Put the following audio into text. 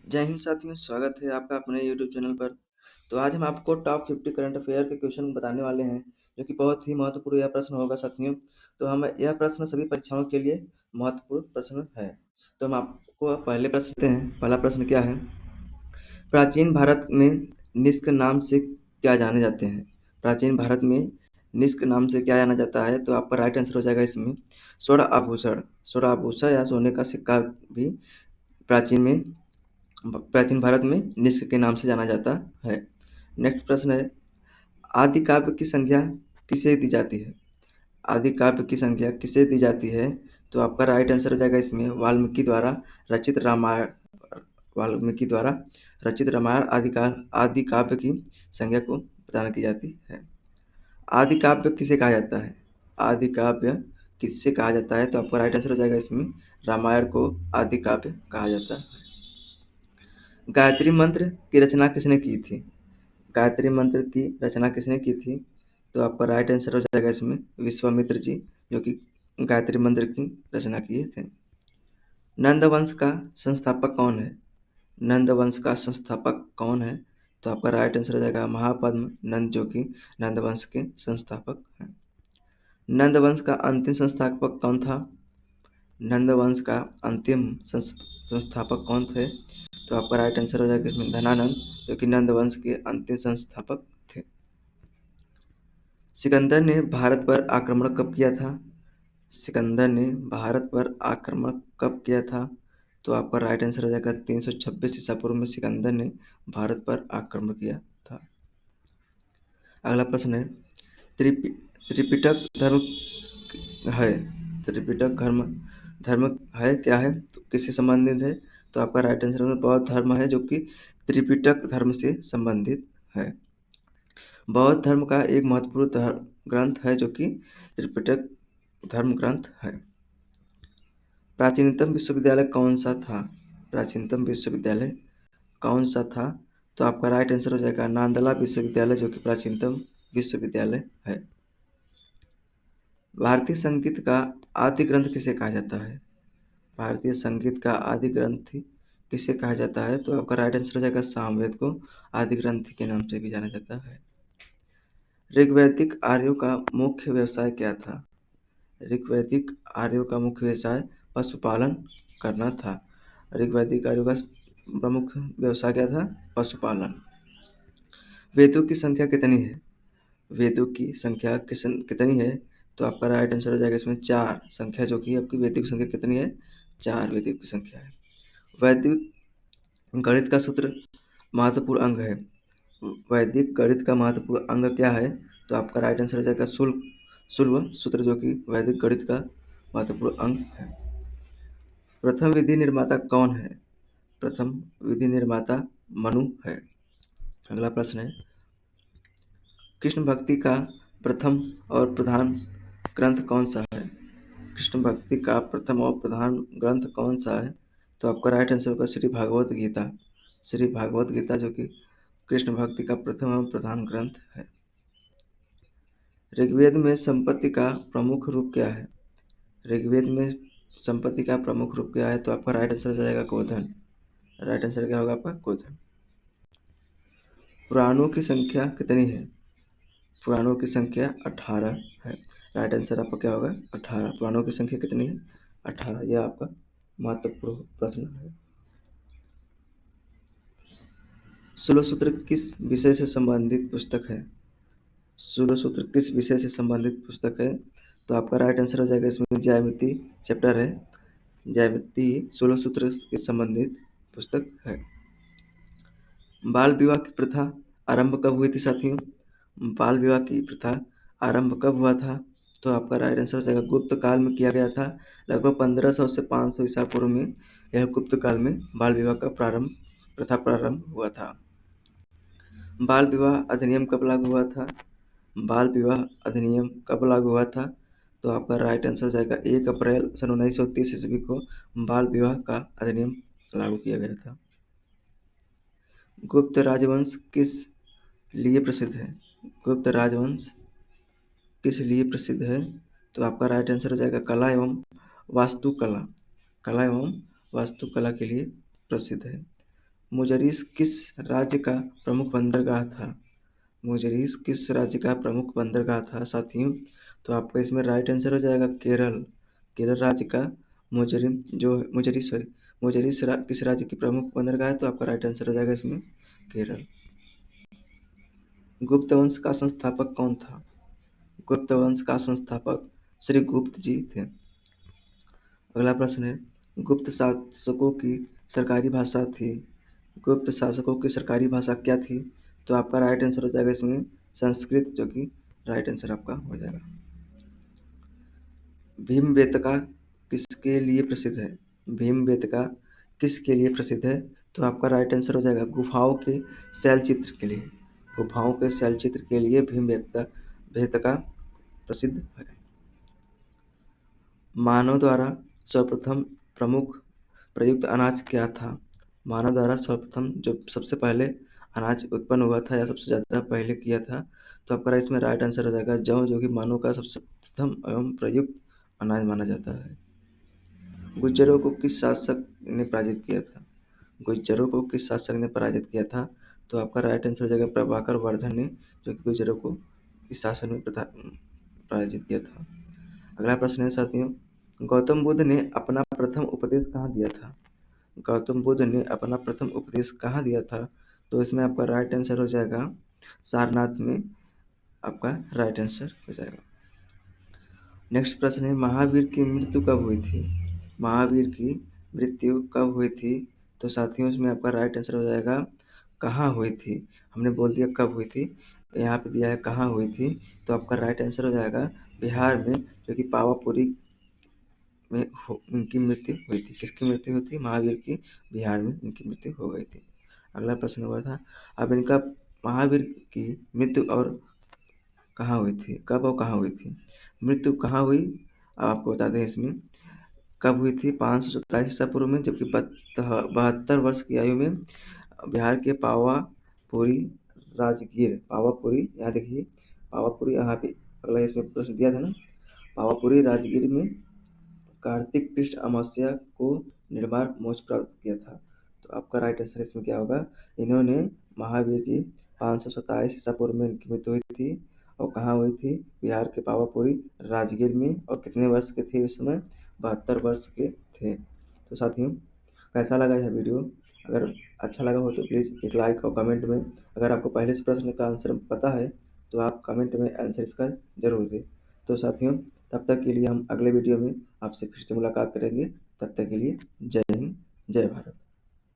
जय हिंद साथियों, स्वागत है आपका अपने यूट्यूब चैनल पर। तो आज हम आपको टॉप 50 करंट अफेयर के क्वेश्चन बताने वाले हैं, जो कि बहुत ही महत्वपूर्ण यह प्रश्न होगा साथियों। तो हम यह प्रश्न सभी परीक्षाओं के लिए महत्वपूर्ण प्रश्न है। तो हम आपको पहले प्रश्न देते हैं। पहला प्रश्न क्या है? प्राचीन भारत में निष्क नाम से क्या जाने जाते हैं? प्राचीन भारत में निष्क नाम से क्या जाना जाता है? तो आपका राइट आंसर हो जाएगा इसमें स्वर्ण आभूषण। स्वर्ण आभूषण या सोने का सिक्का भी प्राचीन प्राचीन भारत में निष्क के नाम से जाना जाता है। नेक्स्ट प्रश्न है, आदि काव्य की संज्ञा किसे दी जाती है? आदि काव्य की संज्ञा किसे दी जाती है? तो आपका राइट आंसर हो जाएगा इसमें वाल्मीकि द्वारा रचित रामायण। वाल्मीकि द्वारा रचित रामायण आदि काव्य की संज्ञा को प्रदान की जाती है। आदि काव्य किसे कहा जाता है? आदि काव्य किससे कहा जाता है? तो आपका राइट आंसर हो जाएगा इसमें रामायण को आदि काव्य कहा जाता है। गायत्री मंत्र की रचना किसने की थी? गायत्री मंत्र की रचना किसने की थी? तो आपका राइट आंसर हो जाएगा इसमें विश्वामित्र जी, जो कि गायत्री मंत्र की रचना किए थे। नंद वंश का संस्थापक कौन है? नंद वंश का संस्थापक कौन है? तो आपका राइट आंसर हो जाएगा महापद्म नंद, जो कि नंद वंश के संस्थापक हैं। नंद वंश का अंतिम संस्थापक कौन था? नंद वंश का अंतिम संस्थापक कौन थे? तो आपका राइट आंसर हो जाएगा इसमें धनानंद, जो कि नंद वंश के अंतिम संस्थापक थे। सिकंदर ने भारत पर आक्रमण कब किया था? सिकंदर ने भारत पर आक्रमण कब किया था? तो आपका राइट आंसर हो जाएगा 326 ईसा पूर्व में सिकंदर ने भारत पर आक्रमण किया था। अगला प्रश्न है, त्रिपिटक धर्म है। त्रिपिटक धर्म धर्म है क्या है? तो किससे संबंधित है? तो आपका राइट आंसर है बौद्ध धर्म है, जो कि त्रिपिटक धर्म से संबंधित है। बौद्ध धर्म का एक महत्वपूर्ण ग्रंथ है, जो कि त्रिपिटक धर्म ग्रंथ है। प्राचीनतम विश्वविद्यालय कौन सा था? प्राचीनतम विश्वविद्यालय कौन सा था? तो आपका राइट आंसर हो जाएगा नालंदा विश्वविद्यालय, जो कि प्राचीनतम विश्वविद्यालय है। भारतीय संगीत का आदि ग्रंथ किसे कहा जाता है? भारतीय संगीत का आदि ग्रंथ किसे कहा जाता है? तो आपका राइट आंसर हो जाएगा सामवेद को आदि ग्रंथ के नाम से भी जाना जाता है। ऋग्वैदिक आर्यों का मुख्य व्यवसाय क्या था? ऋग्वैदिक आर्यों का मुख्य व्यवसाय पशुपालन करना था। ऋग्वैदिक आर्यों का प्रमुख व्यवसाय क्या था? पशुपालन। वेदों की संख्या कितनी है? वेदों की संख्या कितनी है? तो आपका राइट आंसर हो जाएगा इसमें 4 संख्या, जो कि आपकी वैदिक संख्या कितनी है? 4 वैदिक की संख्या है। वैदिक गणित का सूत्र महत्वपूर्ण अंग है। वैदिक गणित का महत्वपूर्ण अंग क्या है? तो आपका राइट आंसर हो जाएगा शुल्ब सूत्र, जो कि वैदिक गणित का महत्वपूर्ण अंग है। प्रथम विधि निर्माता कौन है? प्रथम विधि निर्माता मनु है। अगला प्रश्न है, कृष्ण भक्ति का प्रथम और प्रधान ग्रंथ कौन सा है? कृष्ण भक्ति का प्रथम और प्रधान ग्रंथ कौन सा है? तो आपका राइट आंसर होगा श्री भागवत गीता। श्री भागवत गीता, जो कि कृष्ण भक्ति का प्रथम और प्रधान ग्रंथ है। ऋग्वेद में संपत्ति का प्रमुख रूप क्या है? ऋग्वेद में संपत्ति का प्रमुख रूप क्या है? तो आपका राइट आंसर हो जाएगा गोधन। राइट आंसर क्या होगा आपका? गोधन। पुराणों की संख्या कितनी है? पुराणों की संख्या 18 है। राइट आंसर आपका क्या होगा? 18। पुराणों की संख्या कितनी है? 18। यह आपका महत्वपूर्ण प्रश्न है। सूत्र किस विषय से संबंधित पुस्तक है? सूत्र किस विषय से संबंधित पुस्तक है? तो आपका राइट आंसर हो जाएगा इसमें ज्यामिति चैप्टर है। ज्यामिति सूत्र के संबंधित पुस्तक है। बाल विवाह की प्रथा आरंभ कब हुई थी साथियों? बाल विवाह की प्रथा आरंभ कब हुआ था? तो आपका राइट आंसर हो जाएगा गुप्त काल में किया गया था। लगभग 1500 से 500 ईसा पूर्व में यह गुप्त काल में बाल विवाह का प्रथा प्रारंभ हुआ था। बाल विवाह अधिनियम कब लागू हुआ था? बाल विवाह अधिनियम कब लागू हुआ था? तो आपका राइट आंसर हो जाएगा 1 अप्रैल सन 1930 ईस्वी को बाल विवाह का अधिनियम लागू किया गया था। गुप्त राजवंश किस लिए प्रसिद्ध है? गुप्त राजवंश किस लिए प्रसिद्ध है? तो आपका राइट आंसर हो जाएगा कला एवं वास्तुकला के लिए प्रसिद्ध है। मुजरिस किस राज्य का प्रमुख बंदरगाह था? मुजरिस किस राज्य का प्रमुख बंदरगाह था साथियों? तो आपका इसमें राइट आंसर हो जाएगा केरल। केरल राज्य का मुजरिस किस राज्य की प्रमुख बंदरगाह है? तो आपका राइट आंसर हो जाएगा इसमें केरल। गुप्त वंश का संस्थापक कौन था? गुप्त वंश का संस्थापक श्री गुप्त जी थे। अगला प्रश्न है, गुप्त शासकों की सरकारी भाषा थी। गुप्त शासकों की सरकारी भाषा क्या थी? तो आपका राइट आंसर हो जाएगा इसमें संस्कृत, जो कि राइट आंसर आपका हो जाएगा। भीमबेटका किसके लिए प्रसिद्ध है? भीमबेटका किसके लिए प्रसिद्ध है? तो आपका राइट आंसर हो जाएगा गुफाओं के शैलचित्र के लिए। गुफाओं के शैलचित्र के लिए भीमबेटका प्रसिद्ध है। मानव द्वारा सर्वप्रथम प्रमुख प्रयुक्त अनाज क्या था? मानव द्वारा सर्वप्रथम जो सबसे पहले अनाज उत्पन्न हुआ था या सबसे ज़्यादा पहले किया था, तो आपका इसमें राइट आंसर हो जाएगा जौ, जो कि मानव का सबसे प्रथम एवं प्रयुक्त अनाज माना जाता है। गुज्जरों को किस शासक ने पराजित किया था? गुज्जरों को किस शासक ने पराजित किया था? तो आपका राइट आंसर हो जाएगा प्रभाकर वर्धन ने, जो कि गुज्जरों को इस शासन में पराजित किया था। अगला प्रश्न है साथियों, गौतम बुद्ध ने अपना प्रथम उपदेश कहाँ दिया था? गौतम बुद्ध ने अपना प्रथम उपदेश कहाँ दिया था? तो इसमें आपका राइट आंसर हो जाएगा सारनाथ में, आपका राइट आंसर हो जाएगा। नेक्स्ट प्रश्न है, महावीर की मृत्यु कब हुई थी? महावीर की मृत्यु कब हुई थी? तो साथियों इसमें आपका राइट आंसर हो जाएगा कहाँ हुई थी। हमने बोल दिया कब हुई थी, यहाँ पे दिया है कहाँ हुई थी, तो आपका राइट आंसर हो जाएगा बिहार में, जो कि पावापुरी में इनकी मृत्यु हुई थी। किसकी मृत्यु हुई थी? महावीर की बिहार में इनकी मृत्यु हो गई थी। अगला प्रश्न हुआ था, अब इनका महावीर की मृत्यु और कहाँ हुई थी, कब और कहाँ हुई थी? मृत्यु कहाँ हुई आपको बता दें इसमें कब हुई थी, 527 ईसा पूर्व में, जबकि 72 वर्ष की आयु में बिहार के पावापुरी राजगीर, पावापुरी यहाँ देखिए, पावापुरी यहाँ पे अगला इसमें प्रश्न दिया था ना, पावापुरी राजगीर में कार्तिक कृष्ण अमावस्या को निर्वाण मोक्ष प्राप्त किया था। तो आपका राइट आंसर इसमें क्या होगा? इन्होंने महावीर की 527 ईसा पूर्व में इनकी मृत्यु हुई थी, और कहाँ हुई थी? बिहार के पावापुरी राजगीर में। और कितने वर्ष के थे उस समय? 72 वर्ष के थे। तो साथियों, कैसा लगा यह वीडियो? अगर अच्छा लगा हो तो प्लीज़ एक लाइक और कमेंट में, अगर आपको पहले से प्रश्न का आंसर पता है तो आप कमेंट में आंसर इसका ज़रूर दें। तो साथियों, तब तक के लिए हम अगले वीडियो में आपसे फिर से मुलाकात करेंगे। तब तक के लिए जय हिंद, जय भारत।